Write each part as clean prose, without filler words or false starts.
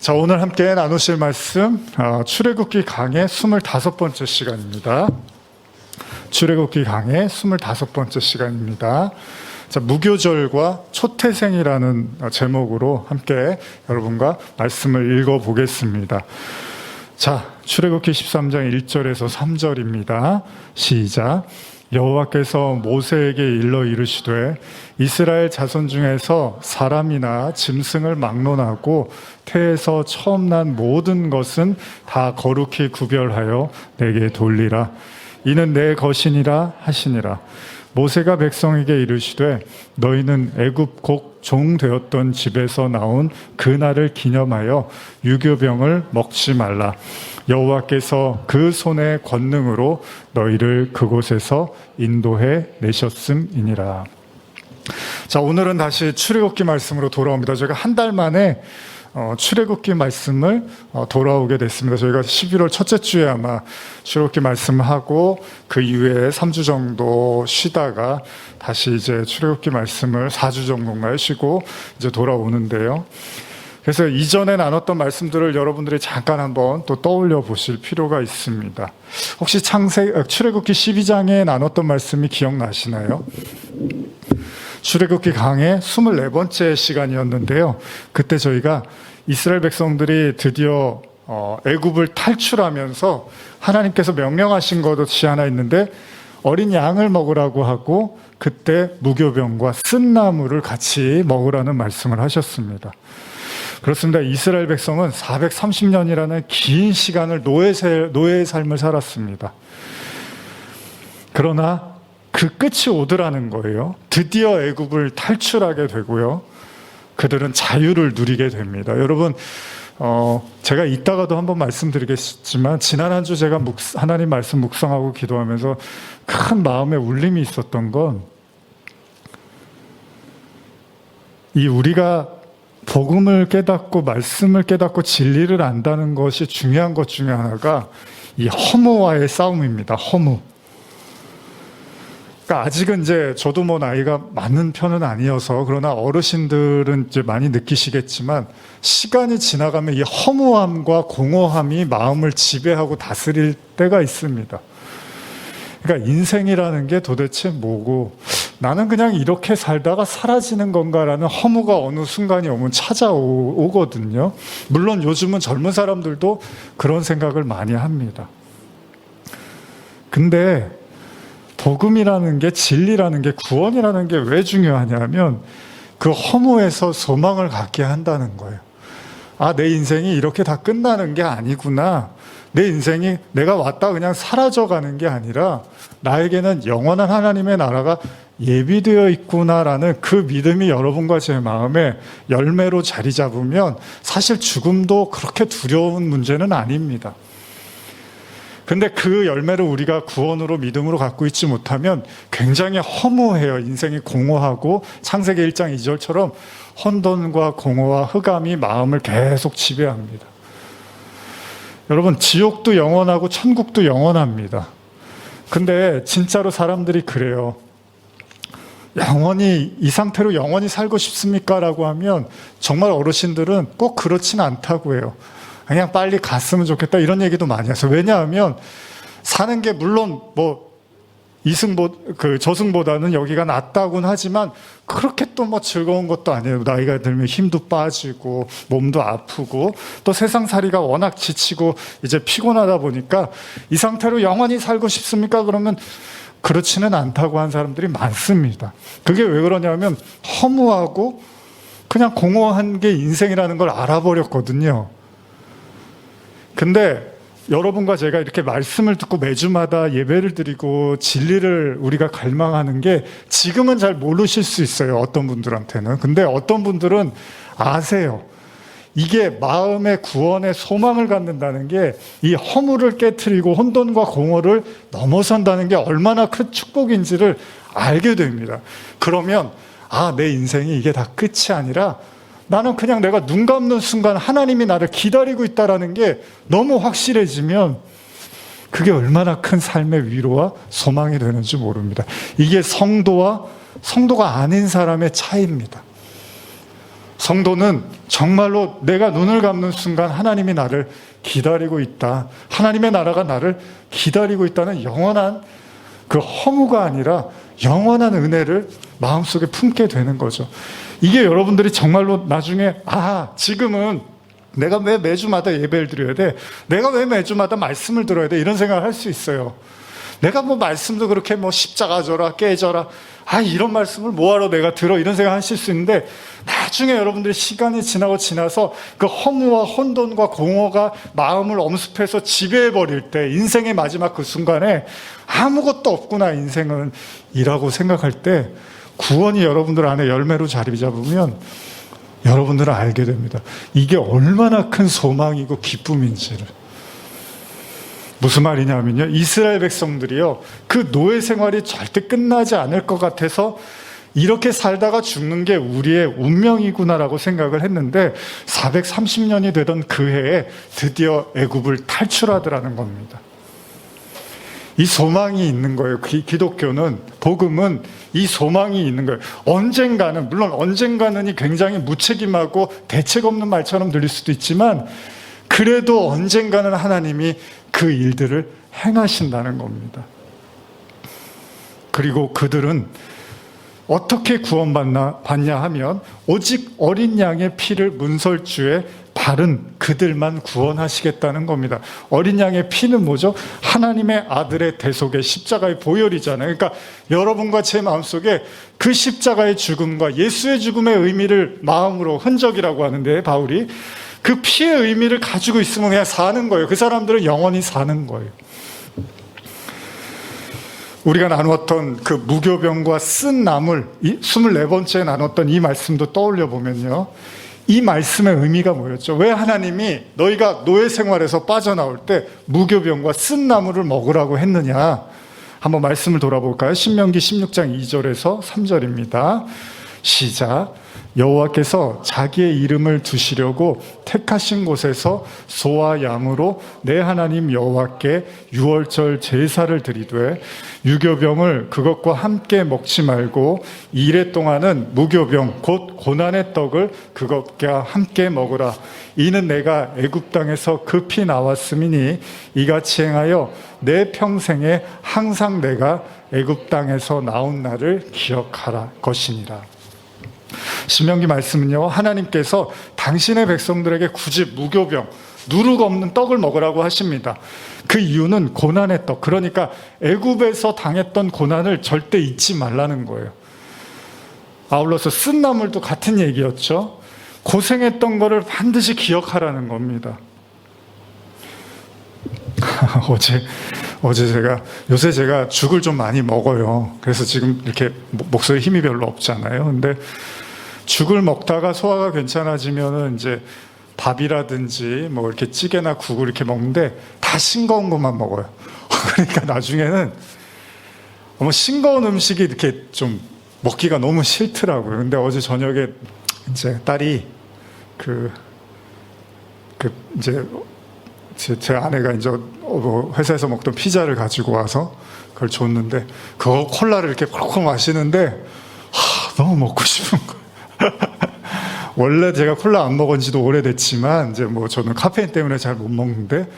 자, 오늘 함께 나누실 말씀 출애굽기 강의 25번째 시간입니다. 출애굽기 강의 25번째 시간입니다. 자, 무교절과 초태생이라는 제목으로 함께 여러분과 말씀을 읽어보겠습니다. 자, 출애굽기 13장 1절에서 3절입니다. 시작. 여호와께서 모세에게 일러 이르시되 이스라엘 자손 중에서 사람이나 짐승을 막론하고 태에서 처음 난 모든 것은 다 거룩히 구별하여 내게 돌리라. 이는 내 것이니라 하시니라. 모세가 백성에게 이르시되 너희는 애굽 곡 종 되었던 집에서 나온 그 날을 기념하여 유교병을 먹지 말라. 여호와께서 그 손의 권능으로 너희를 그곳에서 인도해 내셨음이니라. 자, 오늘은 다시 출애굽기 말씀으로 돌아옵니다. 저희가 한 달 만에 출애굽기 말씀을 돌아오게 됐습니다. 저희가 11월 첫째 주에 아마 출애굽기 말씀을 하고 그 이후에 3주 정도 쉬다가 다시 이제 출애굽기 말씀을 4주 정도인가요? 쉬고 이제 돌아오는데요. 그래서 이전에 나눴던 말씀들을 여러분들이 잠깐 한번 또 떠올려 보실 필요가 있습니다. 혹시 출애굽기 12장에 나눴던 말씀이 기억나시나요? 출애굽기 강의 24번째 시간이었는데요. 그때 저희가 이스라엘 백성들이 드디어 애굽을 탈출하면서 하나님께서 명령하신 것이 하나 있는데 어린 양을 먹으라고 하고 그때 무교병과 쓴나물을 같이 먹으라는 말씀을 하셨습니다. 그렇습니다. 이스라엘 백성은 430년이라는 긴 시간을 노예의 삶을 살았습니다. 그러나 그 끝이 오더라는 거예요. 드디어 애굽을 탈출하게 되고요. 그들은 자유를 누리게 됩니다. 여러분, 제가 이따가도 한번 말씀드리겠지만 지난 한 주 제가 하나님 말씀 묵상하고 기도하면서 큰 마음의 울림이 있었던 건 이 우리가 복음을 깨닫고 말씀을 깨닫고 진리를 안다는 것이 중요한 것 중에 하나가 이 허무와의 싸움입니다. 허무. 그러니까 아직은 이제 저도 뭐 나이가 많은 편은 아니어서 그러나 어르신들은 이제 많이 느끼시겠지만 시간이 지나가면 이 허무함과 공허함이 마음을 지배하고 다스릴 때가 있습니다. 그러니까 인생이라는 게 도대체 뭐고 나는 그냥 이렇게 살다가 사라지는 건가라는 허무가 어느 순간이 오면 찾아오거든요. 물론 요즘은 젊은 사람들도 그런 생각을 많이 합니다. 근데 복음이라는 게, 진리라는 게, 구원이라는 게 왜 중요하냐면 그 허무에서 소망을 갖게 한다는 거예요. 아, 내 인생이 이렇게 다 끝나는 게 아니구나. 내 인생이 내가 왔다 그냥 사라져가는 게 아니라 나에게는 영원한 하나님의 나라가 예비되어 있구나라는 그 믿음이 여러분과 제 마음에 열매로 자리 잡으면 사실 죽음도 그렇게 두려운 문제는 아닙니다. 근데 그 열매를 우리가 구원으로 믿음으로 갖고 있지 못하면 굉장히 허무해요. 인생이 공허하고 창세기 1장 2절처럼 혼돈과 공허와 흑암이 마음을 계속 지배합니다. 여러분, 지옥도 영원하고 천국도 영원합니다. 근데 진짜로 사람들이 그래요. 영원히 이 상태로 영원히 살고 싶습니까? 라고 하면 정말 어르신들은 꼭 그렇지는 않다고 해요. 그냥 빨리 갔으면 좋겠다 이런 얘기도 많이 하세요. 왜냐하면 사는 게 물론 뭐 저승보다는 여기가 낫다고는 하지만 그렇게 또 뭐 즐거운 것도 아니에요. 나이가 들면 힘도 빠지고 몸도 아프고 또 세상살이가 워낙 지치고 이제 피곤하다 보니까 이 상태로 영원히 살고 싶습니까? 그러면 그렇지는 않다고 한 사람들이 많습니다. 그게 왜 그러냐면 허무하고 그냥 공허한 게 인생이라는 걸 알아버렸거든요. 근데 여러분과 제가 이렇게 말씀을 듣고 매주마다 예배를 드리고 진리를 우리가 갈망하는 게 지금은 잘 모르실 수 있어요. 어떤 분들한테는. 근데 어떤 분들은 아세요. 이게 마음의 구원의 소망을 갖는다는 게 이 허무를 깨트리고 혼돈과 공허를 넘어선다는 게 얼마나 큰 축복인지를 알게 됩니다. 그러면 아, 내 인생이 이게 다 끝이 아니라 나는 그냥 내가 눈 감는 순간 하나님이 나를 기다리고 있다는 게 너무 확실해지면 그게 얼마나 큰 삶의 위로와 소망이 되는지 모릅니다. 이게 성도와 성도가 아닌 사람의 차이입니다. 성도는 정말로 내가 눈을 감는 순간 하나님이 나를 기다리고 있다. 하나님의 나라가 나를 기다리고 있다는 영원한 그 허무가 아니라 영원한 은혜를 마음속에 품게 되는 거죠. 이게 여러분들이 정말로 나중에 지금은 내가 왜 매주마다 예배를 드려야 돼? 내가 왜 매주마다 말씀을 들어야 돼? 이런 생각을 할 수 있어요. 내가 뭐 말씀도 그렇게 뭐 십자가 져라 깨져라 이런 말씀을 뭐하러 내가 들어 이런 생각 하실 수 있는데 나중에 여러분들이 시간이 지나서 그 허무와 혼돈과 공허가 마음을 엄습해서 지배해버릴 때 인생의 마지막 그 순간에 아무것도 없구나 인생은 이라고 생각할 때 구원이 여러분들 안에 열매로 자리 잡으면 여러분들은 알게 됩니다. 이게 얼마나 큰 소망이고 기쁨인지를. 무슨 말이냐면요, 이스라엘 백성들이요 그 노예 생활이 절대 끝나지 않을 것 같아서 이렇게 살다가 죽는 게 우리의 운명이구나라고 생각을 했는데 430년이 되던 그 해에 드디어 애굽을 탈출하더라는 겁니다. 이 소망이 있는 거예요. 기독교는, 복음은 이 소망이 있는 거예요. 언젠가는, 물론 언젠가는이 굉장히 무책임하고 대책 없는 말처럼 들릴 수도 있지만 그래도 언젠가는 하나님이 그 일들을 행하신다는 겁니다. 그리고 그들은 어떻게 구원받냐 하면 오직 어린 양의 피를 문설주에 바른 그들만 구원하시겠다는 겁니다. 어린 양의 피는 뭐죠? 하나님의 아들의 대속의 십자가의 보혈이잖아요. 그러니까 여러분과 제 마음속에 그 십자가의 죽음과 예수의 죽음의 의미를 마음으로 흔적이라고 하는데 바울이 그 피의 의미를 가지고 있으면 그냥 사는 거예요. 그 사람들은 영원히 사는 거예요. 우리가 나누었던 그 무교병과 쓴 나물, 24번째 나눴던 이 말씀도 떠올려 보면요, 이 말씀의 의미가 뭐였죠? 왜 하나님이 너희가 노예 생활에서 빠져나올 때 무교병과 쓴 나물을 먹으라고 했느냐? 한번 말씀을 돌아볼까요? 신명기 16장 2절에서 3절입니다. 시작. 여호와께서 자기의 이름을 두시려고 택하신 곳에서 소와 양으로 내 하나님 여호와께 유월절 제사를 드리되 유교병을 그것과 함께 먹지 말고 이래 동안은 무교병 곧 고난의 떡을 그것과 함께 먹으라. 이는 내가 애굽 땅에서 급히 나왔음이니 이같이 행하여 내 평생에 항상 내가 애굽 땅에서 나온 날을 기억하라 것이니라. 신명기 말씀은요, 하나님께서 당신의 백성들에게 굳이 무교병, 누룩 없는 떡을 먹으라고 하십니다. 그 이유는 고난의 떡, 그러니까 애굽에서 당했던 고난을 절대 잊지 말라는 거예요. 아울러서 쓴 나물도 같은 얘기였죠. 고생했던 거를 반드시 기억하라는 겁니다. 요새 제가 죽을 좀 많이 먹어요. 그래서 지금 이렇게 목소리 힘이 별로 없잖아요. 근데 죽을 먹다가 소화가 괜찮아지면은 이제 밥이라든지 뭐 이렇게 찌개나 국을 이렇게 먹는데 다 싱거운 것만 먹어요. 그러니까 나중에는 싱거운 음식이 이렇게 좀 먹기가 너무 싫더라고요. 근데 어제 저녁에 이제 딸이 이제 제 아내가 이제 회사에서 먹던 피자를 가지고 와서 그걸 줬는데 그거 콜라를 이렇게 콜콜 마시는데 너무 먹고 싶은 거예요. 원래 제가 콜라 안 먹은 지도 오래됐지만 이제 저는 카페인 때문에 잘 못 먹는데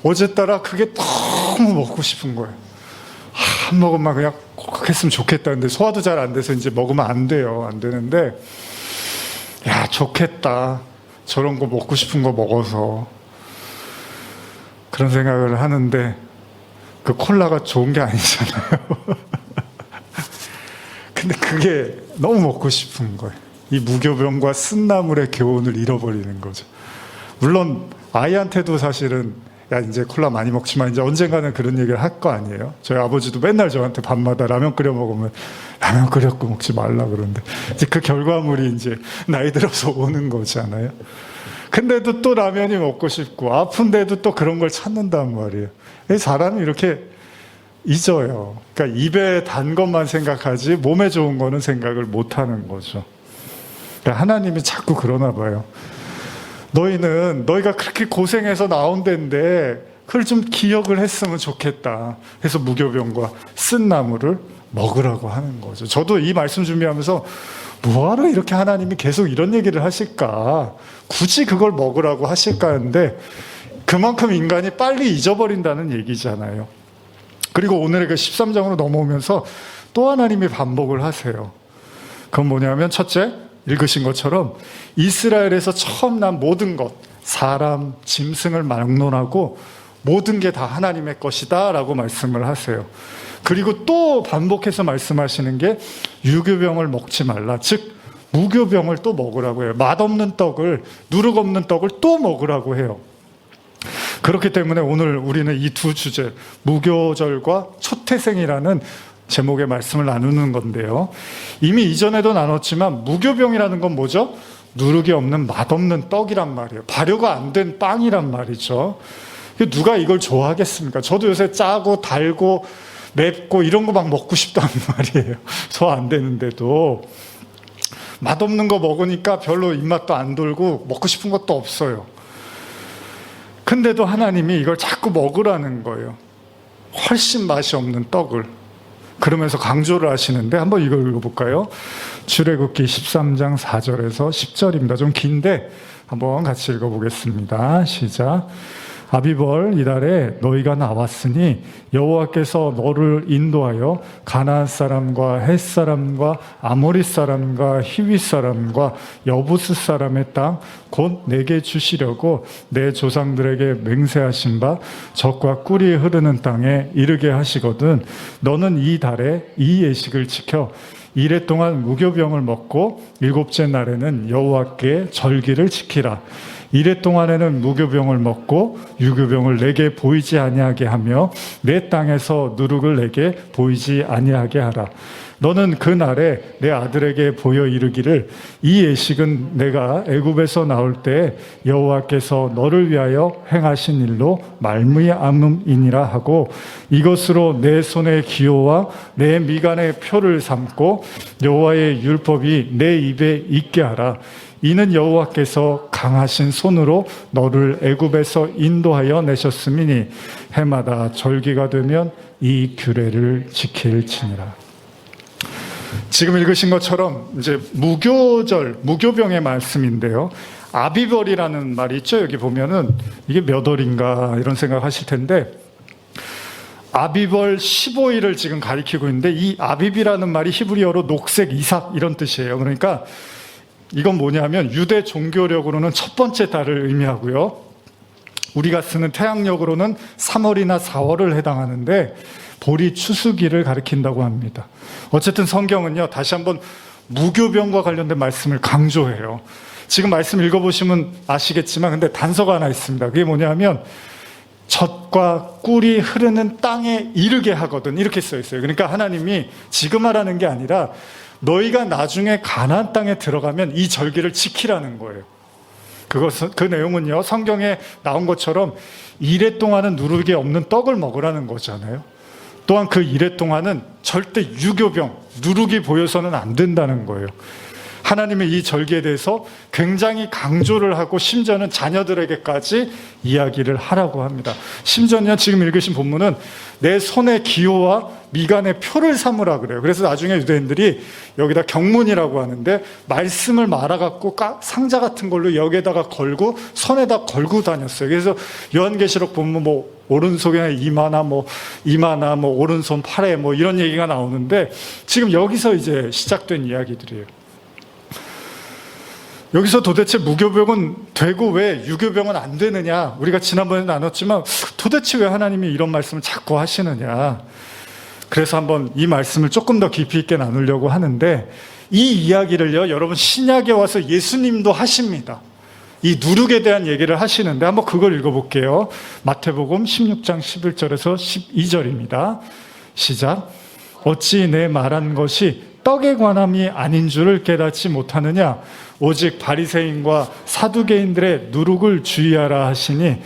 어제 따라 그게 너무 먹고 싶은 거예요. 한 모금만 그냥 꼭 했으면 좋겠다. 근데 소화도 잘 안 돼서 이제 먹으면 안 돼요. 안 되는데 야, 좋겠다. 저런 거 먹고 싶은 거 먹어서. 그런 생각을 하는데 그 콜라가 좋은 게 아니잖아요. 근데 그게 너무 먹고 싶은 거예요. 이 무교병과 쓴나물의 교훈을 잃어버리는 거죠. 물론 아이한테도 사실은 야, 이제 콜라 많이 먹지만 이제 언젠가는 그런 얘기를 할 거 아니에요. 저희 아버지도 맨날 저한테 밤마다 라면 끓여 먹으면 라면 끓여고 먹지 말라 그러는데 이제 그 결과물이 이제 나이 들어서 오는 거잖아요. 근데도 또 라면이 먹고 싶고 아픈데도 또 그런 걸 찾는단 말이에요. 사람이 이렇게 잊어요. 그러니까 입에 단 것만 생각하지 몸에 좋은 거는 생각을 못 하는 거죠. 그러니까 하나님이 자꾸 그러나 봐요. 너희가 그렇게 고생해서 나온 데인데 그걸 좀 기억을 했으면 좋겠다. 그래서 무교병과 쓴 나물을 먹으라고 하는 거죠. 저도 이 말씀 준비하면서 뭐하러 이렇게 하나님이 계속 이런 얘기를 하실까? 굳이 그걸 먹으라고 하실까 하는데 그만큼 인간이 빨리 잊어버린다는 얘기잖아요. 그리고 오늘의 그 13장으로 넘어오면서 또 하나님이 반복을 하세요. 그건 뭐냐면 첫째, 읽으신 것처럼 이스라엘에서 처음 난 모든 것, 사람, 짐승을 막론하고 모든 게 다 하나님의 것이다 라고 말씀을 하세요. 그리고 또 반복해서 말씀하시는 게 유교병을 먹지 말라. 즉 무교병을 또 먹으라고 해요. 맛없는 떡을, 누룩 없는 떡을 또 먹으라고 해요. 그렇기 때문에 오늘 우리는 이 두 주제, 무교절과 초태생이라는 제목의 말씀을 나누는 건데요. 이미 이전에도 나눴지만 무교병이라는 건 뭐죠? 누룩이 없는 맛없는 떡이란 말이에요. 발효가 안 된 빵이란 말이죠. 누가 이걸 좋아하겠습니까? 저도 요새 짜고 달고 맵고 이런 거 막 먹고 싶단 말이에요. 소화 안 되는데도. 맛없는 거 먹으니까 별로 입맛도 안 돌고 먹고 싶은 것도 없어요. 근데도 하나님이 이걸 자꾸 먹으라는 거예요. 훨씬 맛이 없는 떡을. 그러면서 강조를 하시는데 한번 이걸 읽어볼까요? 출애굽기 13장 4절에서 10절입니다. 좀 긴데 한번 같이 읽어보겠습니다. 시작. 아비벌 이달에 너희가 나왔으니 여호와께서 너를 인도하여 가나안 사람과 헷 사람과 아모리 사람과 히위 사람과 여부스 사람의 땅 곧 내게 주시려고 내 조상들에게 맹세하신 바 젖과 꿀이 흐르는 땅에 이르게 하시거든 너는 이 달에 이 예식을 지켜 이래 동안 무교병을 먹고 일곱째 날에는 여호와께 절기를 지키라. 이래 동안에는 무교병을 먹고 유교병을 내게 보이지 아니하게 하며 내 땅에서 누룩을 내게 보이지 아니하게 하라. 너는 그 날에 내 아들에게 보여 이르기를 이 예식은 내가 애굽에서 나올 때 여호와께서 너를 위하여 행하신 일로 말미암음이니라 하고 이것으로 내 손의 기호와 내 미간의 표를 삼고 여호와의 율법이 내 입에 있게 하라. 이는 여호와께서 강하신 손으로 너를 애굽에서 인도하여 내셨음이니 해마다 절기가 되면 이 규례를 지킬지니라. 지금 읽으신 것처럼 이제 무교절, 무교병의 말씀인데요. 아비벌이라는 말이 있죠. 여기 보면은 이게 몇 월인가 이런 생각 하실 텐데 아비벌 15일을 지금 가리키고 있는데 이 아비비라는 말이 히브리어로 녹색, 이삭 이런 뜻이에요. 그러니까 이건 뭐냐면 유대 종교력으로는 첫 번째 달을 의미하고요. 우리가 쓰는 태양력으로는 3월이나 4월을 해당하는데 보리 추수기를 가리킨다고 합니다. 어쨌든 성경은요, 다시 한번 무교병과 관련된 말씀을 강조해요. 지금 말씀 읽어보시면 아시겠지만 근데 단서가 하나 있습니다. 그게 뭐냐면 젖과 꿀이 흐르는 땅에 이르게 하거든 이렇게 써 있어요. 그러니까 하나님이 지금 하라는 게 아니라 너희가 나중에 가나안 땅에 들어가면 이 절기를 지키라는 거예요. 그 내용은요, 성경에 나온 것처럼 이래 동안은 누룩이 없는 떡을 먹으라는 거잖아요. 또한 그 이래 동안은 절대 유교병, 누룩이 보여서는 안 된다는 거예요. 하나님의 이 절기에 대해서 굉장히 강조를 하고 심지어는 자녀들에게까지 이야기를 하라고 합니다. 심지어는 지금 읽으신 본문은 내 손의 기호와 미간의 표를 삼으라 그래요. 그래서 나중에 유대인들이 여기다 경문이라고 하는데 말씀을 말아갖고 상자 같은 걸로 여기에다가 걸고 손에다 걸고 다녔어요. 그래서 요한계시록 보면 뭐 오른손에 이마나 뭐 오른손 팔에 뭐 이런 얘기가 나오는데 지금 여기서 이제 시작된 이야기들이에요. 여기서 도대체 무교병은 되고 왜 유교병은 안 되느냐? 우리가 지난번에 나눴지만 도대체 왜 하나님이 이런 말씀을 자꾸 하시느냐? 그래서 한번 이 말씀을 조금 더 깊이 있게 나누려고 하는데 이 이야기를요, 여러분 신약에 와서 예수님도 하십니다. 이 누룩에 대한 얘기를 하시는데 한번 그걸 읽어볼게요. 마태복음 16장 11절에서 12절입니다. 시작. 어찌 내 말한 것이 떡에 관함이 아닌 줄을 깨닫지 못하느냐? 오직 바리새인과 사두개인들의 누룩을 주의하라 하시니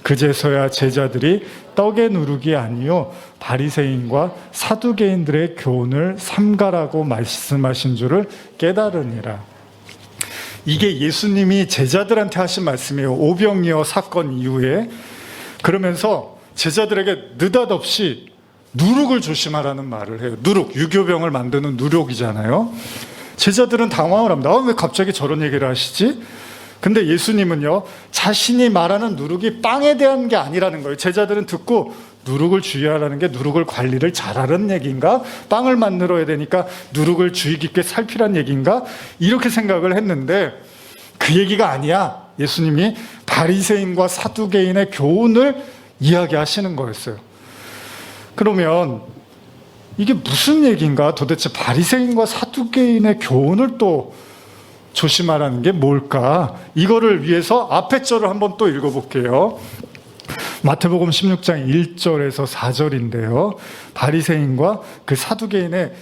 그제서야 제자들이 떡의 누룩이 아니요 바리새인과 사두개인들의 교훈을 삼가라고 말씀하신 줄을 깨달으니라. 이게 예수님이 제자들한테 하신 말씀이에요. 오병이어 사건 이후에. 그러면서 제자들에게 느닷없이 누룩을 조심하라는 말을 해요. 누룩, 유교병을 만드는 누룩이잖아요. 제자들은 당황을 합니다. 왜 갑자기 저런 얘기를 하시지? 근데 예수님은요, 자신이 말하는 누룩이 빵에 대한 게 아니라는 거예요. 제자들은 듣고 누룩을 주의하라는 게 누룩을 관리를 잘하라는 얘기인가? 빵을 만들어야 되니까 누룩을 주의 깊게 살피란 얘기인가? 이렇게 생각을 했는데 그 얘기가 아니야. 예수님이 바리새인과 사두개인의 교훈을 이야기하시는 거였어요. 그러면 이게 무슨 얘기인가? 도대체 바리새인과 사두개인의 교훈을 또 조심하라는 게 뭘까? 이거를 위해서 앞에 절을 한번 또 읽어볼게요. 마태복음 16장 1절에서 4절인데요. 바리새인과 그 사두개인의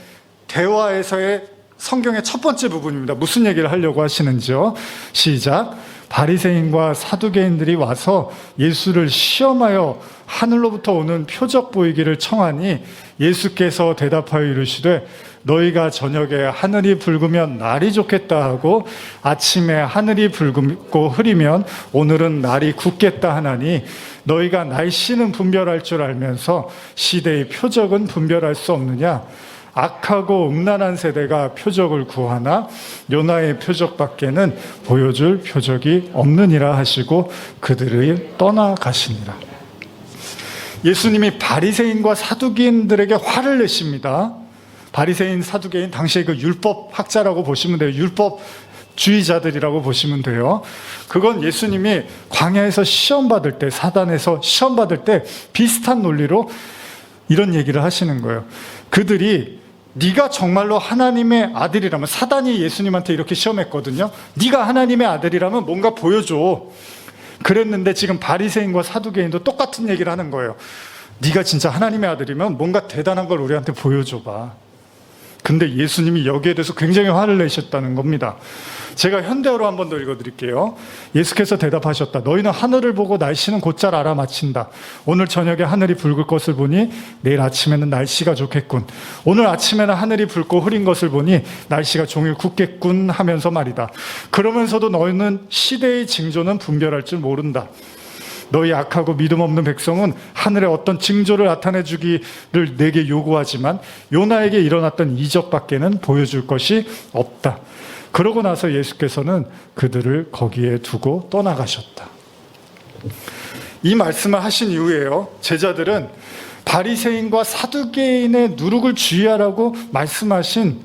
대화에서의 성경의 첫 번째 부분입니다. 무슨 얘기를 하려고 하시는지요? 시작. 바리새인과 사두개인들이 와서 예수를 시험하여 하늘로부터 오는 표적 보이기를 청하니 예수께서 대답하여 이르시되 너희가 저녁에 하늘이 붉으면 날이 좋겠다 하고 아침에 하늘이 붉고 흐리면 오늘은 날이 굳겠다 하나니 너희가 날씨는 분별할 줄 알면서 시대의 표적은 분별할 수 없느냐? 악하고 음란한 세대가 표적을 구하나 요나의 표적밖에는 보여줄 표적이 없느니라 하시고 그들을 떠나가시니라. 예수님이 바리새인과 사두개인들에게 화를 내십니다. 바리새인, 사두개인, 당시에 그 율법 학자라고 보시면 돼요. 율법주의자들이라고 보시면 돼요. 그건 예수님이 광야에서 시험 받을 때, 사단에서 시험 받을 때 비슷한 논리로 이런 얘기를 하시는 거예요. 그들이 네가 정말로 하나님의 아들이라면, 사단이 예수님한테 이렇게 시험했거든요. 네가 하나님의 아들이라면 뭔가 보여줘. 그랬는데 지금 바리새인과 사두개인도 똑같은 얘기를 하는 거예요. 네가 진짜 하나님의 아들이면 뭔가 대단한 걸 우리한테 보여줘봐. 근데 예수님이 여기에 대해서 굉장히 화를 내셨다는 겁니다. 제가 현대어로 한 번 더 읽어드릴게요. 예수께서 대답하셨다. 너희는 하늘을 보고 날씨는 곧잘 알아맞힌다. 오늘 저녁에 하늘이 붉을 것을 보니 내일 아침에는 날씨가 좋겠군. 오늘 아침에는 하늘이 붉고 흐린 것을 보니 날씨가 종일 굳겠군 하면서 말이다. 그러면서도 너희는 시대의 징조는 분별할 줄 모른다. 너희 악하고 믿음 없는 백성은 하늘의 어떤 징조를 나타내 주기를 내게 요구하지만 요나에게 일어났던 이적밖에는 보여줄 것이 없다. 그러고 나서 예수께서는 그들을 거기에 두고 떠나가셨다. 이 말씀을 하신 이후에요, 제자들은 바리새인과 사두개인의 누룩을 주의하라고 말씀하신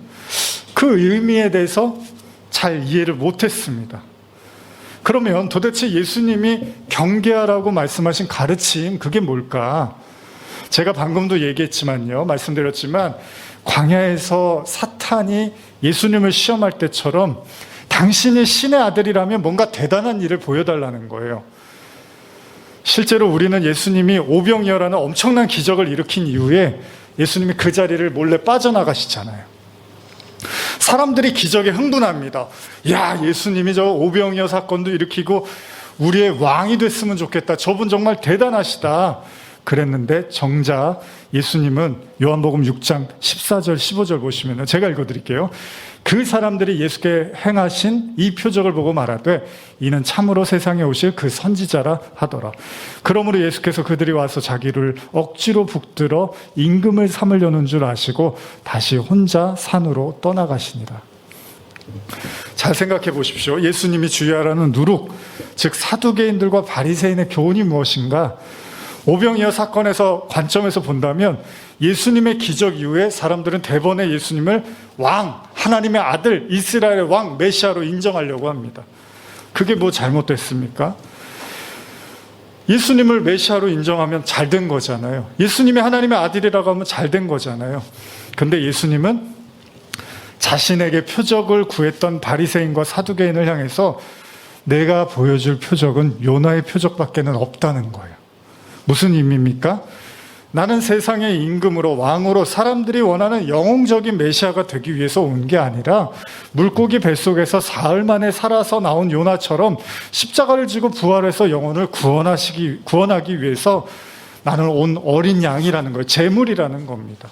그 의미에 대해서 잘 이해를 못했습니다. 그러면 도대체 예수님이 경계하라고 말씀하신 가르침, 그게 뭘까? 제가 방금도 얘기했지만요, 말씀드렸지만 광야에서 사탄이 예수님을 시험할 때처럼 당신이 신의 아들이라면 뭔가 대단한 일을 보여달라는 거예요. 실제로 우리는 예수님이 오병이어라는 엄청난 기적을 일으킨 이후에 예수님이 그 자리를 몰래 빠져나가시잖아요. 사람들이 기적에 흥분합니다. 야, 예수님이 저 오병이어 사건도 일으키고 우리의 왕이 됐으면 좋겠다. 저분 정말 대단하시다. 그랬는데 정작 예수님은 요한복음 6장 14절 15절 보시면 제가 읽어드릴게요. 그 사람들이 예수께 행하신 이 표적을 보고 말하되 이는 참으로 세상에 오실 그 선지자라 하더라. 그러므로 예수께서 그들이 와서 자기를 억지로 붙들어 임금을 삼으려는 줄 아시고 다시 혼자 산으로 떠나가시니라. 잘 생각해 보십시오. 예수님이 주의하라는 누룩, 즉 사두개인들과 바리새인의 교훈이 무엇인가? 오병이어 사건에서 관점에서 본다면 예수님의 기적 이후에 사람들은 대번에 예수님을 왕, 하나님의 아들, 이스라엘의 왕, 메시아로 인정하려고 합니다. 그게 뭐 잘못됐습니까? 예수님을 메시아로 인정하면 잘된 거잖아요. 예수님이 하나님의 아들이라고 하면 잘된 거잖아요. 근데 예수님은 자신에게 표적을 구했던 바리새인과 사두개인을 향해서 내가 보여줄 표적은 요나의 표적밖에는 없다는 거예요. 무슨 의미입니까? 나는 세상의 임금으로 왕으로 사람들이 원하는 영웅적인 메시아가 되기 위해서 온 게 아니라 물고기 뱃속에서 사흘 만에 살아서 나온 요나처럼 십자가를 지고 부활해서 영혼을 구원하기 위해서 나는 온 어린 양이라는 거예요. 제물이라는 겁니다.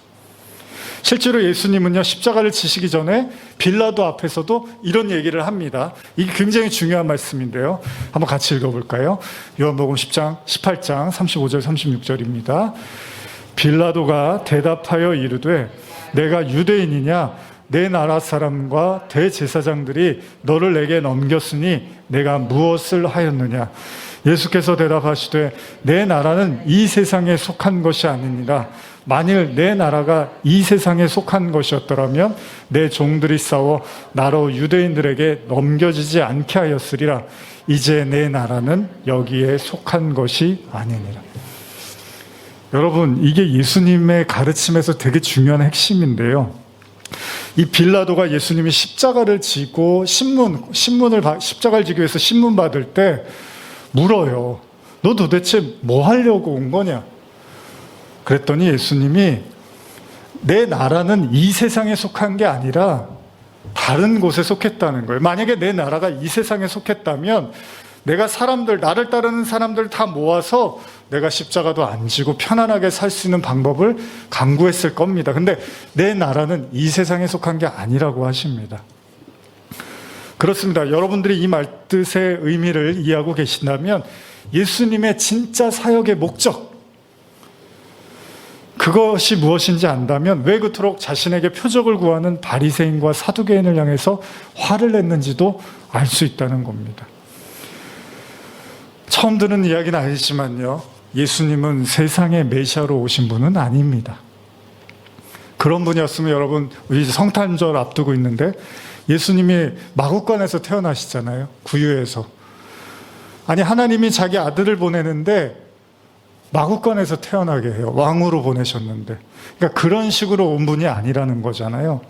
실제로 예수님은요, 십자가를 지시기 전에 빌라도 앞에서도 이런 얘기를 합니다. 이게 굉장히 중요한 말씀인데요. 한번 같이 읽어볼까요? 요한복음 10장, 18장 35절 36절입니다. 빌라도가 대답하여 이르되 내가 유대인이냐? 내 나라 사람과 대제사장들이 너를 내게 넘겼으니 내가 무엇을 하였느냐? 예수께서 대답하시되 내 나라는 이 세상에 속한 것이 아니니라. 만일 내 나라가 이 세상에 속한 것이었더라면 내 종들이 싸워 나로 유대인들에게 넘겨지지 않게 하였으리라. 이제 내 나라는 여기에 속한 것이 아니니라. 여러분, 이게 예수님의 가르침에서 되게 중요한 핵심인데요. 이 빌라도가 예수님이 십자가를 지고 십자가를 지기 위해서 신문 받을 때 물어요. 너 도대체 뭐 하려고 온 거냐? 그랬더니 예수님이 내 나라는 이 세상에 속한 게 아니라 다른 곳에 속했다는 거예요. 만약에 내 나라가 이 세상에 속했다면 내가 나를 따르는 사람들 다 모아서 내가 십자가도 안 지고 편안하게 살 수 있는 방법을 강구했을 겁니다. 근데 내 나라는 이 세상에 속한 게 아니라고 하십니다. 그렇습니다. 여러분들이 이 말뜻의 의미를 이해하고 계신다면 예수님의 진짜 사역의 목적, 그것이 무엇인지 안다면 왜 그토록 자신에게 표적을 구하는 바리새인과 사두개인을 향해서 화를 냈는지도 알 수 있다는 겁니다. 처음 듣는 이야기는 아니지만요, 예수님은 세상의 메시아로 오신 분은 아닙니다. 그런 분이었으면 여러분, 우리 성탄절 앞두고 있는데 예수님이 마구간에서 태어나시잖아요. 구유에서. 아니, 하나님이 자기 아들을 보내는데 마구간에서 태어나게 해요. 왕으로 보내셨는데. 그러니까 그런 식으로 온 분이 아니라는 거잖아요.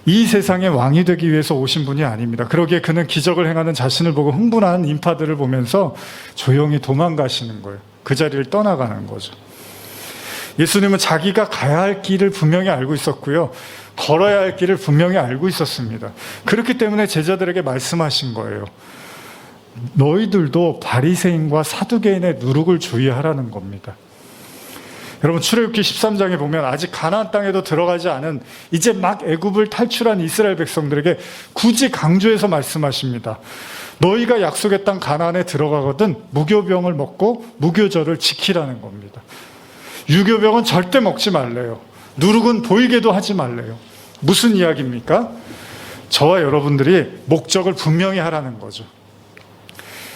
이 세상의 왕이 되기 위해서 오신 분이 아닙니다. 그러기에 그는 기적을 행하는 자신을 보고 흥분한 인파들을 보면서 조용히 도망가시는 거예요. 그 자리를 떠나가는 거죠. 예수님은 자기가 가야 할 길을 분명히 알고 있었고요. 걸어야 할 길을 분명히 알고 있었습니다. 그렇기 때문에 제자들에게 말씀하신 거예요. 너희들도 바리새인과 사두개인의 누룩을 주의하라는 겁니다. 여러분, 출애굽기 13장에 보면 아직 가나안 땅에도 들어가지 않은 이제 막 애굽을 탈출한 이스라엘 백성들에게 굳이 강조해서 말씀하십니다. 너희가 약속의 땅 가나안에 들어가거든 무교병을 먹고 무교절을 지키라는 겁니다. 유교병은 절대 먹지 말래요. 누룩은 보이게도 하지 말래요. 무슨 이야기입니까? 저와 여러분들이 목적을 분명히 하라는 거죠.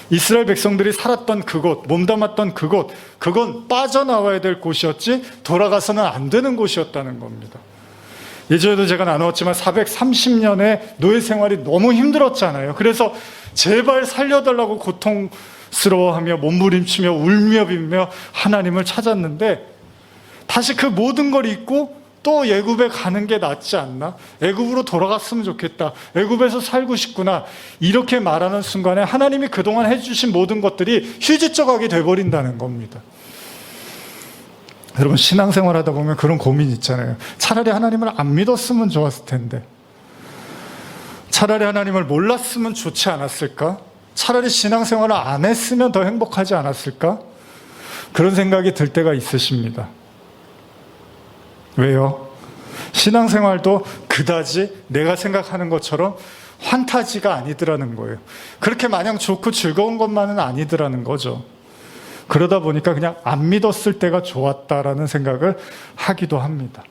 이스라엘 백성들이 살았던 그곳, 몸담았던 그곳, 그건 빠져나와야 될 곳이었지 돌아가서는 안 되는 곳이었다는 겁니다. 예전에도 제가 나누었지만 430년의 노예 생활이 너무 힘들었잖아요. 그래서 제발 살려달라고 고통스러워하며 몸부림치며 울며 빌며 하나님을 찾았는데 다시 그 모든 걸 잊고 또 애굽에 가는 게 낫지 않나? 애굽으로 돌아갔으면 좋겠다. 애굽에서 살고 싶구나. 이렇게 말하는 순간에 하나님이 그동안 해주신 모든 것들이 휴지조각이 돼버린다는 겁니다. 여러분, 신앙생활 하다 보면 그런 고민 있잖아요. 차라리 하나님을 안 믿었으면 좋았을 텐데, 차라리 하나님을 몰랐으면 좋지 않았을까? 차라리 신앙생활을 안 했으면 더 행복하지 않았을까? 그런 생각이 들 때가 있으십니다. 왜요? 신앙생활도 그다지 내가 생각하는 것처럼 환타지가 아니더라는 거예요. 그렇게 마냥 좋고 즐거운 것만은 아니더라는 거죠. 그러다 보니까 그냥 안 믿었을 때가 좋았다라는 생각을 하기도 합니다.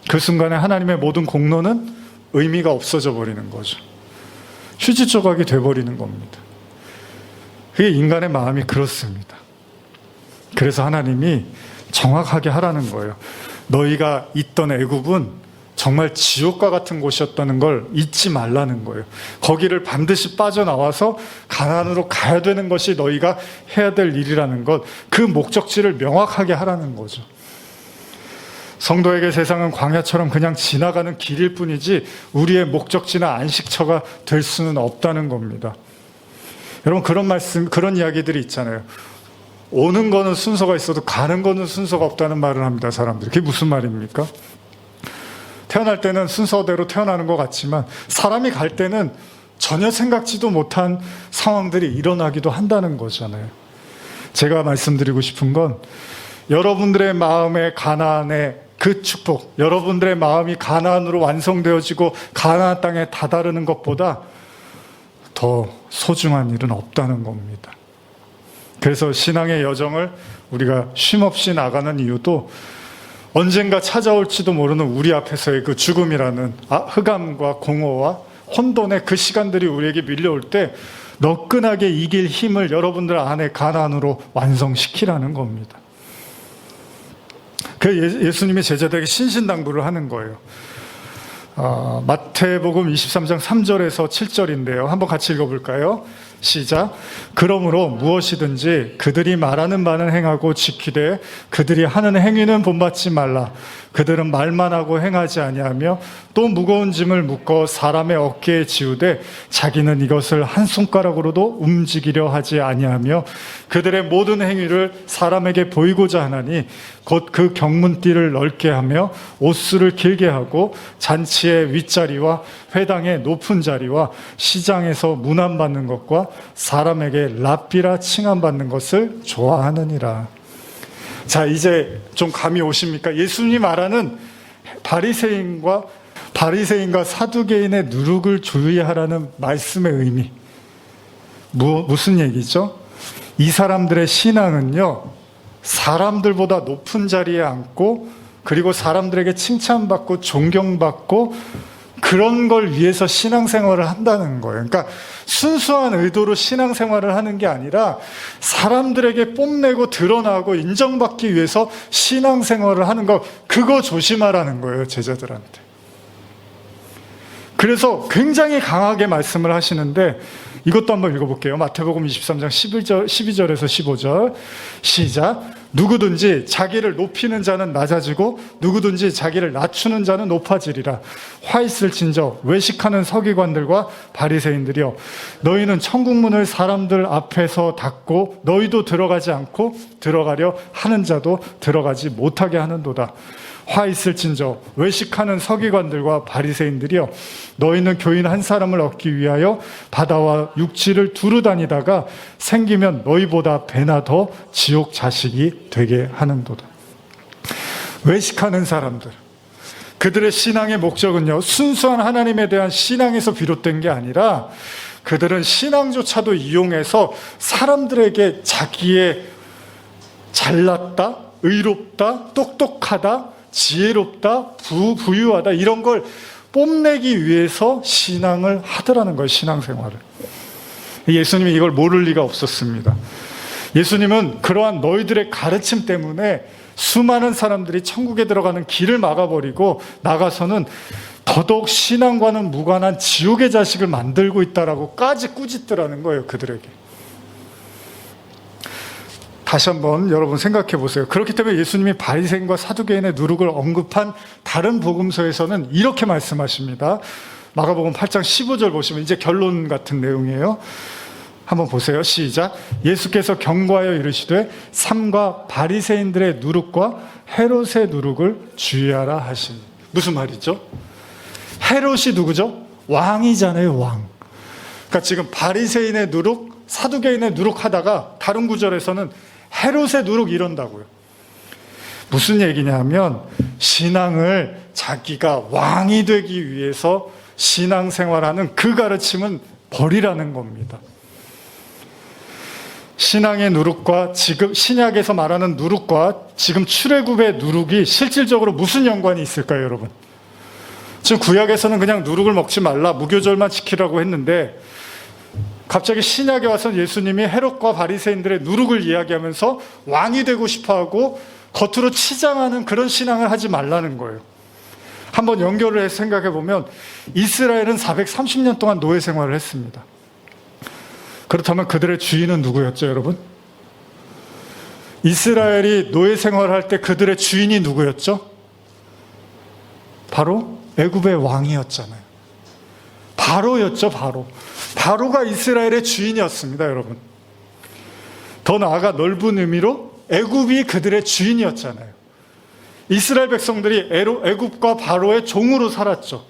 그 순간에 하나님의 모든 공로는 의미가 없어져 버리는 거죠. 휴지 조각이 돼버리는 겁니다. 그게 인간의 마음이 그렇습니다. 그래서 하나님이 정확하게 하라는 거예요. 너희가 있던 애굽은 정말 지옥과 같은 곳이었다는 걸 잊지 말라는 거예요. 거기를 반드시 빠져나와서 가나안으로 가야 되는 것이 너희가 해야 될 일이라는 것, 그 목적지를 명확하게 하라는 거죠. 성도에게 세상은 광야처럼 그냥 지나가는 길일 뿐이지 우리의 목적지나 안식처가 될 수는 없다는 겁니다. 여러분, 그런 이야기들이 있잖아요. 오는 거는 순서가 있어도 가는 거는 순서가 없다는 말을 합니다, 사람들이. 그게 무슨 말입니까? 태어날 때는 순서대로 태어나는 것 같지만 사람이 갈 때는 전혀 생각지도 못한 상황들이 일어나기도 한다는 거잖아요. 제가 말씀드리고 싶은 건 여러분들의 마음의 가나안의 그 축복, 여러분들의 마음이 가나안으로 완성되어지고 가나안 땅에 다다르는 것보다 더 소중한 일은 없다는 겁니다. 그래서 신앙의 여정을 우리가 쉼없이 나가는 이유도 언젠가 찾아올지도 모르는 우리 앞에서의 그 죽음이라는 흑암과 공허와 혼돈의 그 시간들이 우리에게 밀려올 때 너끈하게 이길 힘을 여러분들 안에 가난으로 완성시키라는 겁니다. 그 예수님이 제자들에게 신신당부를 하는 거예요. 마태복음 23장 3절에서 7절인데요. 한번 같이 읽어볼까요? 시작. 그러므로 무엇이든지 그들이 말하는 바는 행하고 지키되 그들이 하는 행위는 본받지 말라. 그들은 말만 하고 행하지 아니하며 또 무거운 짐을 묶어 사람의 어깨에 지우되 자기는 이것을 한 손가락으로도 움직이려 하지 아니하며 그들의 모든 행위를 사람에게 보이고자 하나니 곧 그 경문띠를 넓게 하며 옷수를 길게 하고 잔치의 윗자리와 회당의 높은 자리와 시장에서 문안받는 것과 사람에게 랍비라 칭함받는 것을 좋아하느니라. 자, 이제 좀 감이 오십니까? 예수님이 말하는 바리새인과 사두개인의 누룩을 주의하라는 말씀의 의미, 무슨 얘기죠? 이 사람들의 신앙은요, 사람들보다 높은 자리에 앉고 그리고 사람들에게 칭찬받고 존경받고 그런 걸 위해서 신앙생활을 한다는 거예요. 그러니까 순수한 의도로 신앙생활을 하는 게 아니라 사람들에게 뽐내고 드러나고 인정받기 위해서 신앙생활을 하는 거, 그거 조심하라는 거예요, 제자들한테. 그래서 굉장히 강하게 말씀을 하시는데 이것도 한번 읽어볼게요. 마태복음 23장 12절에서 15절 시작. 누구든지 자기를 높이는 자는 낮아지고 누구든지 자기를 낮추는 자는 높아지리라. 화 있을진저 외식하는 서기관들과 바리새인들이여, 너희는 천국문을 사람들 앞에서 닫고 너희도 들어가지 않고 들어가려 하는 자도 들어가지 못하게 하는도다. 화 있을진저 외식하는 서기관들과 바리새인들이여, 너희는 교인 한 사람을 얻기 위하여 바다와 육지를 두루 다니다가 생기면 너희보다 배나 더 지옥 자식이 되게 하는도다. 외식하는 사람들, 그들의 신앙의 목적은요, 순수한 하나님에 대한 신앙에서 비롯된 게 아니라 그들은 신앙조차도 이용해서 사람들에게 자기의 잘났다, 의롭다, 똑똑하다, 지혜롭다, 부유하다, 이런 걸 뽐내기 위해서 신앙을 하더라는 거예요, 신앙생활을. 예수님이 이걸 모를 리가 없었습니다. 예수님은 그러한 너희들의 가르침 때문에 수많은 사람들이 천국에 들어가는 길을 막아버리고 나가서는 더더욱 신앙과는 무관한 지옥의 자식을 만들고 있다라고까지 꾸짖더라는 거예요, 그들에게. 다시 한번 여러분 생각해 보세요. 그렇기 때문에 예수님이 바리새인과 사두개인의 누룩을 언급한 다른 복음서에서는 이렇게 말씀하십니다. 마가복음 8장 15절 보시면 이제 결론 같은 내용이에요. 한번 보세요. 시작. 예수께서 경고하여 이르시되 삼가 바리새인들의 누룩과 헤롯의 누룩을 주의하라 하시니. 무슨 말이죠? 헤롯이 누구죠? 왕이잖아요, 왕. 그러니까 지금 바리새인의 누룩, 사두개인의 누룩 하다가 다른 구절에서는 헤롯의 누룩 이런다고요. 무슨 얘기냐면 신앙을 자기가 왕이 되기 위해서 신앙생활하는 그 가르침은 버리라는 겁니다. 신앙의 누룩과 지금 신약에서 말하는 누룩과 지금 출애굽의 누룩이 실질적으로 무슨 연관이 있을까요, 여러분? 지금 구약에서는 그냥 누룩을 먹지 말라, 무교절만 지키라고 했는데 갑자기 신약에 와서 예수님이 헤롯과 바리새인들의 누룩을 이야기하면서 왕이 되고 싶어하고 겉으로 치장하는 그런 신앙을 하지 말라는 거예요. 한번 연결을 해서 생각해 보면 이스라엘은 430년 동안 노예 생활을 했습니다. 그렇다면 그들의 주인은 누구였죠, 여러분? 이스라엘이 노예 생활을 할 때 그들의 주인이 누구였죠? 바로 애굽의 왕이었잖아요. 바로였죠, 바로. 바로가 이스라엘의 주인이었습니다, 여러분. 더 나아가 넓은 의미로 애굽이 그들의 주인이었잖아요. 이스라엘 백성들이 애굽과 바로의 종으로 살았죠.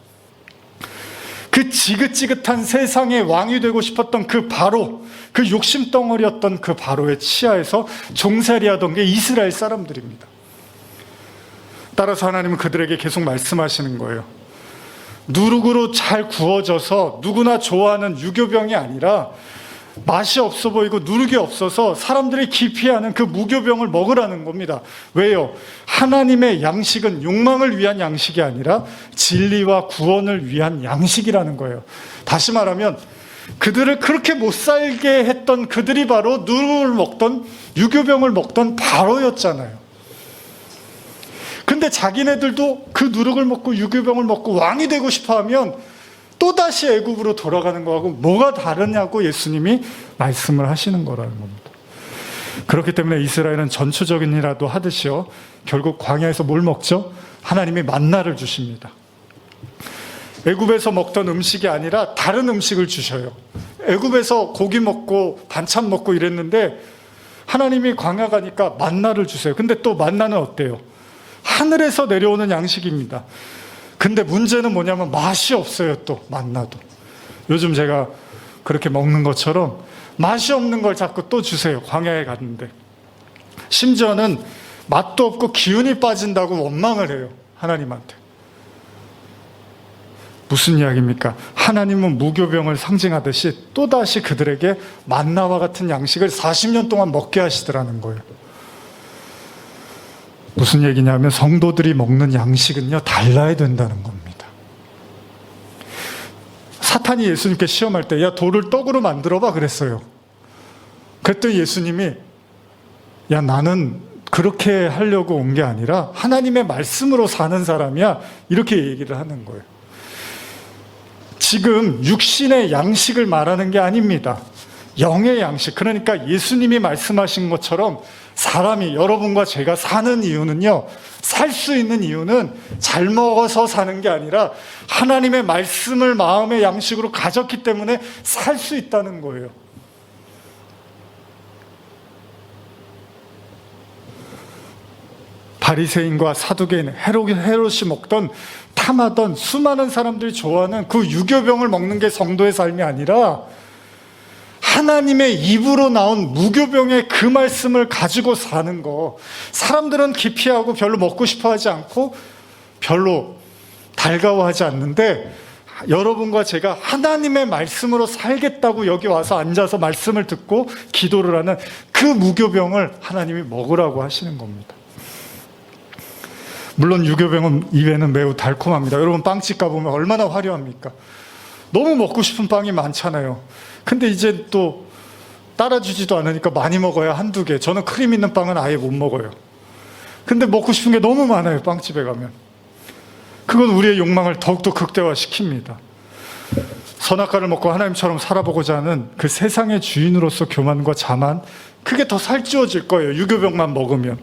그 지긋지긋한 세상의 왕이 되고 싶었던 그 바로, 그 욕심덩어리였던 그 바로의 치하에서 종살이하던 게 이스라엘 사람들입니다. 따라서 하나님은 그들에게 계속 말씀하시는 거예요. 누룩으로 잘 구워져서 누구나 좋아하는 유교병이 아니라 맛이 없어 보이고 누룩이 없어서 사람들이 기피하는 그 무교병을 먹으라는 겁니다. 왜요? 하나님의 양식은 욕망을 위한 양식이 아니라 진리와 구원을 위한 양식이라는 거예요. 다시 말하면 그들을 그렇게 못 살게 했던 그들이 바로 누룩을 먹던 유교병을 먹던 바로였잖아요. 근데 자기네들도 그 누룩을 먹고 유교병을 먹고 왕이 되고 싶어하면 또다시 애굽으로 돌아가는 거하고 뭐가 다르냐고 예수님이 말씀을 하시는 거라는 겁니다. 그렇기 때문에 이스라엘은 전투적인이라도 하듯이요, 결국 광야에서 뭘 먹죠? 하나님이 만나를 주십니다. 애굽에서 먹던 음식이 아니라 다른 음식을 주셔요. 애굽에서 고기 먹고 반찬 먹고 이랬는데 하나님이 광야 가니까 만나를 주세요. 근데 또 만나는 어때요? 하늘에서 내려오는 양식입니다. 근데 문제는 뭐냐면 맛이 없어요. 또 만나도 요즘 제가 그렇게 먹는 것처럼 맛이 없는 걸 자꾸 또 주세요. 광야에 갔는데 심지어는 맛도 없고 기운이 빠진다고 원망을 해요. 하나님한테. 무슨 이야기입니까? 하나님은 무교병을 상징하듯이 또다시 그들에게 만나와 같은 양식을 40년 동안 먹게 하시더라는 거예요. 무슨 얘기냐면 성도들이 먹는 양식은요, 달라야 된다는 겁니다. 사탄이 예수님께 시험할 때 야, 돌을 떡으로 만들어봐 그랬어요. 그랬더니 예수님이 야, 나는 그렇게 하려고 온 게 아니라 하나님의 말씀으로 사는 사람이야, 이렇게 얘기를 하는 거예요. 지금 육신의 양식을 말하는 게 아닙니다. 영의 양식, 그러니까 예수님이 말씀하신 것처럼 사람이, 여러분과 제가 사는 이유는요, 살 수 있는 이유는 잘 먹어서 사는 게 아니라 하나님의 말씀을 마음의 양식으로 가졌기 때문에 살 수 있다는 거예요. 바리새인과 사두개인, 헤롯이 먹던, 탐하던 수많은 사람들이 좋아하는 그 유교병을 먹는 게 성도의 삶이 아니라 하나님의 입으로 나온 무교병의 그 말씀을 가지고 사는 거. 사람들은 기피하고 별로 먹고 싶어 하지 않고 별로 달가워하지 않는데 여러분과 제가 하나님의 말씀으로 살겠다고 여기 와서 앉아서 말씀을 듣고 기도를 하는 그 무교병을 하나님이 먹으라고 하시는 겁니다. 물론 유교병은 입에는 매우 달콤합니다. 여러분 빵집 가보면 얼마나 화려합니까? 너무 먹고 싶은 빵이 많잖아요. 근데 이제 또 따라주지도 않으니까 많이 먹어야 한두 개. 저는 크림 있는 빵은 아예 못 먹어요. 근데 먹고 싶은 게 너무 많아요. 빵집에 가면. 그건 우리의 욕망을 더욱더 극대화시킵니다. 선악과를 먹고 하나님처럼 살아보고자 하는 그 세상의 주인으로서 교만과 자만, 그게 더 살찌워질 거예요. 유교병만 먹으면.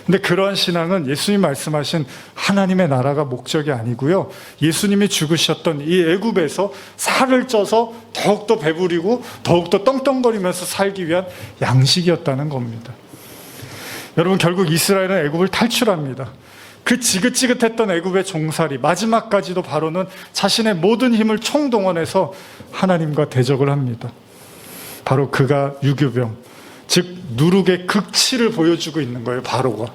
근데 그러한 신앙은 예수님 말씀하신 하나님의 나라가 목적이 아니고요, 예수님이 죽으셨던 이 애굽에서 살을 쪄서 더욱더 배부리고 더욱더 떵떵거리면서 살기 위한 양식이었다는 겁니다. 여러분, 결국 이스라엘은 애굽을 탈출합니다. 그 지긋지긋했던 애굽의 종살이 마지막까지도 바로는 자신의 모든 힘을 총동원해서 하나님과 대적을 합니다. 바로 그가 유교병, 즉 누룩의 극치를 보여주고 있는 거예요. 바로가.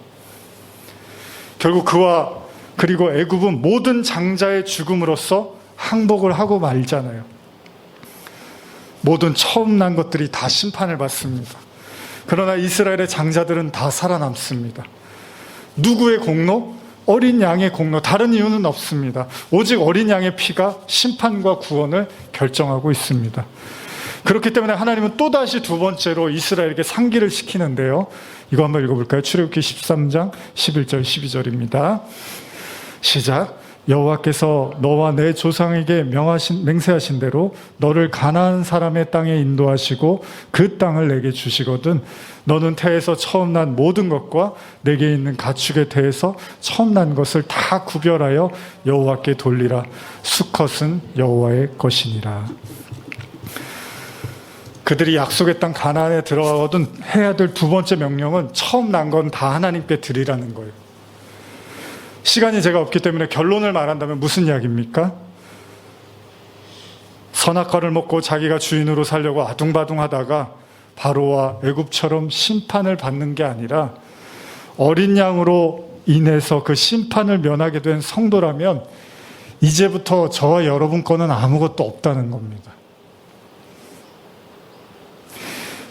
결국 그와 그리고 애굽은 모든 장자의 죽음으로써 항복을 하고 말잖아요. 모든 처음 난 것들이 다 심판을 받습니다. 그러나 이스라엘의 장자들은 다 살아남습니다. 누구의 공로? 어린 양의 공로. 다른 이유는 없습니다. 오직 어린 양의 피가 심판과 구원을 결정하고 있습니다. 그렇기 때문에 하나님은 또다시 두 번째로 이스라엘에게 상기를 시키는데요. 이거 한번 읽어볼까요? 출애굽기 13장 11절 12절입니다. 시작. 여호와께서 너와 내 조상에게 맹세하신 대로 너를 가나안 사람의 땅에 인도하시고 그 땅을 내게 주시거든 너는 태에서 처음 난 모든 것과 내게 있는 가축의 태에서 처음 난 것을 다 구별하여 여호와께 돌리라. 수컷은 여호와의 것이니라. 그들이 약속의 땅 가나안에 들어가거든 해야 될 두 번째 명령은 처음 난 건 다 하나님께 드리라는 거예요. 시간이 제가 없기 때문에 결론을 말한다면 무슨 이야기입니까? 선악과를 먹고 자기가 주인으로 살려고 아둥바둥하다가 바로와 애굽처럼 심판을 받는 게 아니라 어린 양으로 인해서 그 심판을 면하게 된 성도라면 이제부터 저와 여러분 거는 아무것도 없다는 겁니다.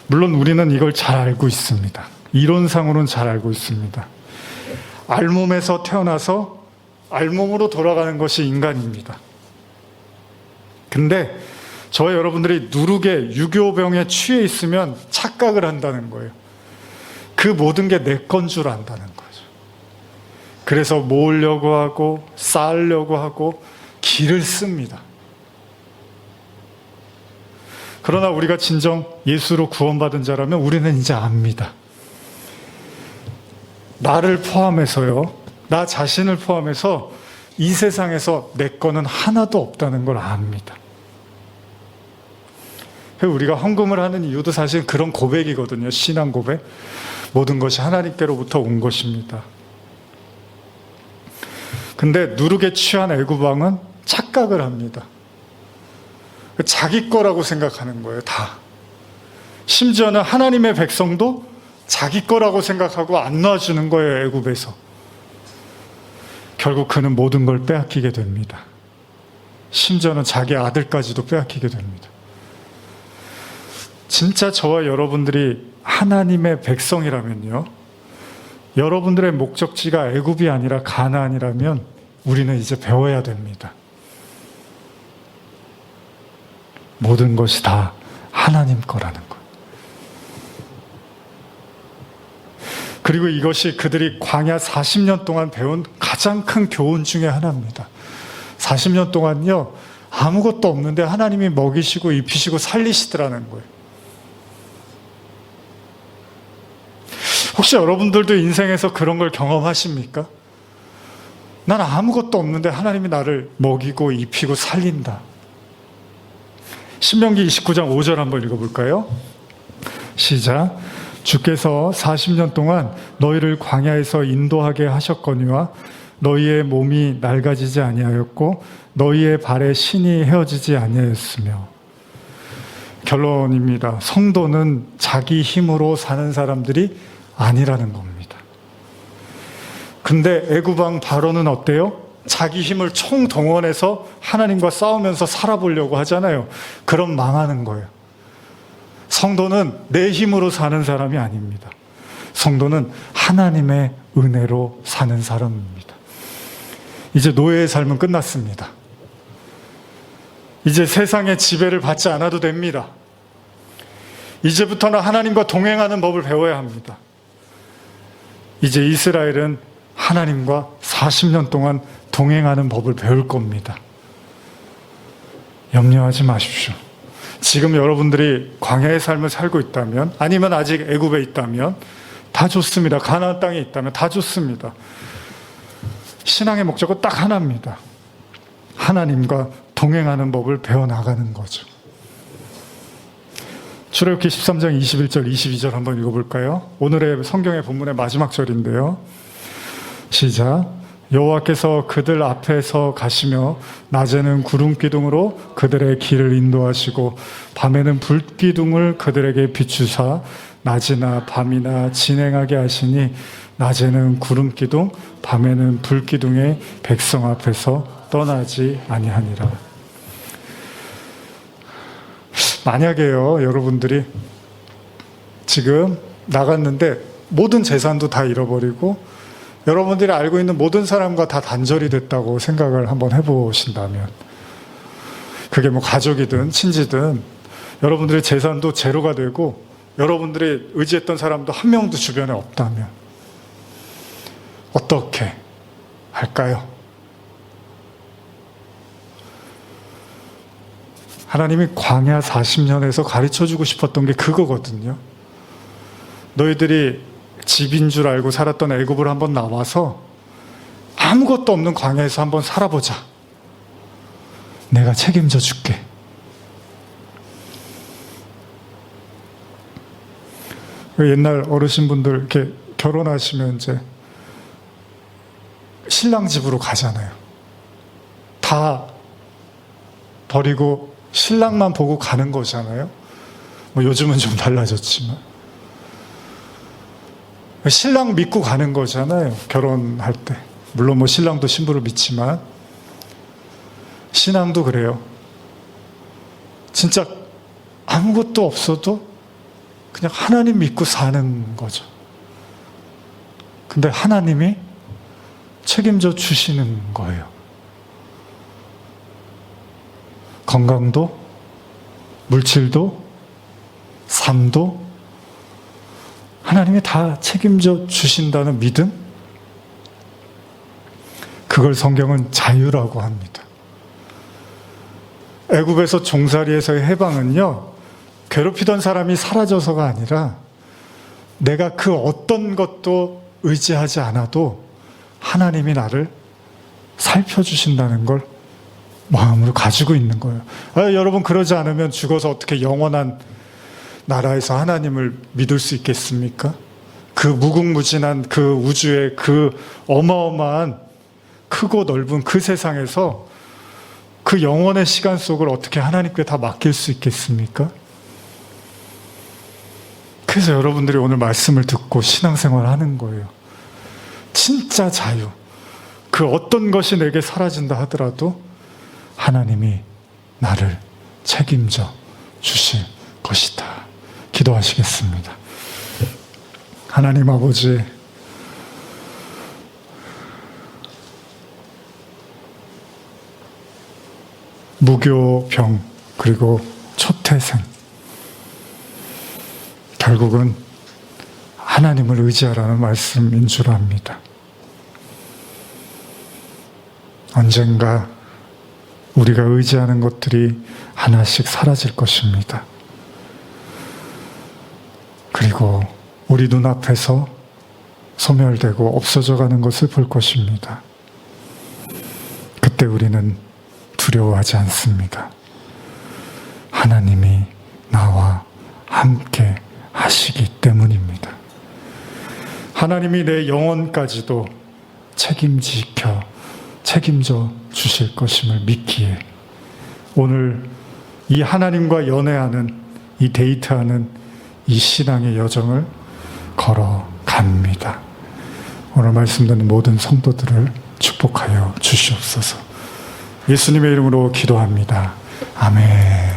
물론 우리는 이걸 잘 알고 있습니다. 이론상으로는 잘 알고 있습니다. 알몸에서 태어나서 알몸으로 돌아가는 것이 인간입니다. 근데 저와 여러분들이 누룩의 유교병에 취해 있으면 착각을 한다는 거예요. 그 모든 게 내 건 줄 안다는 거죠. 그래서 모으려고 하고 쌓으려고 하고 길을 씁니다. 그러나 우리가 진정 예수로 구원받은 자라면 우리는 이제 압니다. 나를 포함해서요, 나 자신을 포함해서 이 세상에서 내 거는 하나도 없다는 걸 압니다. 우리가 헌금을 하는 이유도 사실 그런 고백이거든요. 신앙 고백. 모든 것이 하나님께로부터 온 것입니다. 근데 누룩에 취한 애굽왕은 착각을 합니다. 자기 거라고 생각하는 거예요, 다. 심지어는 하나님의 백성도 자기 거라고 생각하고 안 놔주는 거예요, 애굽에서. 결국 그는 모든 걸 빼앗기게 됩니다. 심지어는 자기 아들까지도 빼앗기게 됩니다. 진짜 저와 여러분들이 하나님의 백성이라면요, 여러분들의 목적지가 애굽이 아니라 가나안이라면 우리는 이제 배워야 됩니다. 모든 것이 다 하나님 거라는 것. 그리고 이것이 그들이 광야 40년 동안 배운 가장 큰 교훈 중에 하나입니다. 40년 동안요, 아무것도 없는데 하나님이 먹이시고 입히시고 살리시더라는 거예요. 혹시 여러분들도 인생에서 그런 걸 경험하십니까? 난 아무것도 없는데 하나님이 나를 먹이고 입히고 살린다. 신명기 29장 5절 한번 읽어볼까요? 시작. 주께서 40년 동안 너희를 광야에서 인도하게 하셨거니와 너희의 몸이 낡아지지 아니하였고 너희의 발에 신이 헤어지지 아니하였으며. 결론입니다. 성도는 자기 힘으로 사는 사람들이 아니라는 겁니다. 근데 애굽왕 바로는 어때요? 자기 힘을 총동원해서 하나님과 싸우면서 살아보려고 하잖아요. 그럼 망하는 거예요. 성도는 내 힘으로 사는 사람이 아닙니다. 성도는 하나님의 은혜로 사는 사람입니다. 이제 노예의 삶은 끝났습니다. 이제 세상의 지배를 받지 않아도 됩니다. 이제부터는 하나님과 동행하는 법을 배워야 합니다. 이제 이스라엘은 하나님과 40년 동안 동행하는 법을 배울 겁니다. 염려하지 마십시오. 지금 여러분들이 광야의 삶을 살고 있다면, 아니면 아직 애굽에 있다면 다 좋습니다. 가나안 땅에 있다면 다 좋습니다. 신앙의 목적은 딱 하나입니다. 하나님과 동행하는 법을 배워나가는 거죠. 출애굽기 13장 21절 22절 한번 읽어볼까요? 오늘의 성경의 본문의 마지막 절인데요. 시작. 여호와께서 그들 앞에서 가시며 낮에는 구름 기둥으로 그들의 길을 인도하시고 밤에는 불 기둥을 그들에게 비추사 낮이나 밤이나 진행하게 하시니 낮에는 구름 기둥 밤에는 불 기둥의 백성 앞에서 떠나지 아니하니라. 만약에요, 여러분들이 지금 나갔는데 모든 재산도 다 잃어버리고 여러분들이 알고 있는 모든 사람과 다 단절이 됐다고 생각을 한번 해보신다면, 그게 뭐 가족이든 친지든 여러분들의 재산도 제로가 되고 여러분들이 의지했던 사람도 한 명도 주변에 없다면 어떻게 할까요? 하나님이 광야 40년에서 가르쳐주고 싶었던 게 그거거든요. 너희들이 집인 줄 알고 살았던 애굽을 한번 나와서 아무것도 없는 광야에서 한번 살아보자. 내가 책임져 줄게. 옛날 어르신분들 이렇게 결혼하시면 이제 신랑 집으로 가잖아요. 다 버리고 신랑만 보고 가는 거잖아요. 뭐 요즘은 좀 달라졌지만. 신랑 믿고 가는 거잖아요. 결혼할 때. 물론 뭐 신랑도 신부를 믿지만 신앙도 그래요. 진짜 아무것도 없어도 그냥 하나님 믿고 사는 거죠. 근데 하나님이 책임져 주시는 거예요. 건강도, 물질도, 삶도 하나님이 다 책임져 주신다는 믿음? 그걸 성경은 자유라고 합니다. 애굽에서 종살이에서의 해방은요, 괴롭히던 사람이 사라져서가 아니라 내가 그 어떤 것도 의지하지 않아도 하나님이 나를 살펴주신다는 걸 마음으로 가지고 있는 거예요. 여러분, 그러지 않으면 죽어서 어떻게 영원한 나라에서 하나님을 믿을 수 있겠습니까? 그 무궁무진한 그 우주의 그 어마어마한 크고 넓은 그 세상에서 그 영원의 시간 속을 어떻게 하나님께 다 맡길 수 있겠습니까? 그래서 여러분들이 오늘 말씀을 듣고 신앙생활을 하는 거예요. 진짜 자유. 그 어떤 것이 내게 사라진다 하더라도 하나님이 나를 책임져 주실 것이다. 기도하시겠습니다. 하나님 아버지, 무교병 그리고 초태생, 결국은 하나님을 의지하라는 말씀인 줄 압니다. 언젠가 우리가 의지하는 것들이 하나씩 사라질 것입니다. 그리고 우리 눈앞에서 소멸되고 없어져가는 것을 볼 것입니다. 그때 우리는 두려워하지 않습니다. 하나님이 나와 함께 하시기 때문입니다. 하나님이 내 영혼까지도 책임져 주실 것임을 믿기에 오늘 이 하나님과 연애하는, 이 데이트하는 이 신앙의 여정을 걸어갑니다. 오늘 말씀 듣는 모든 성도들을 축복하여 주시옵소서. 예수님의 이름으로 기도합니다. 아멘.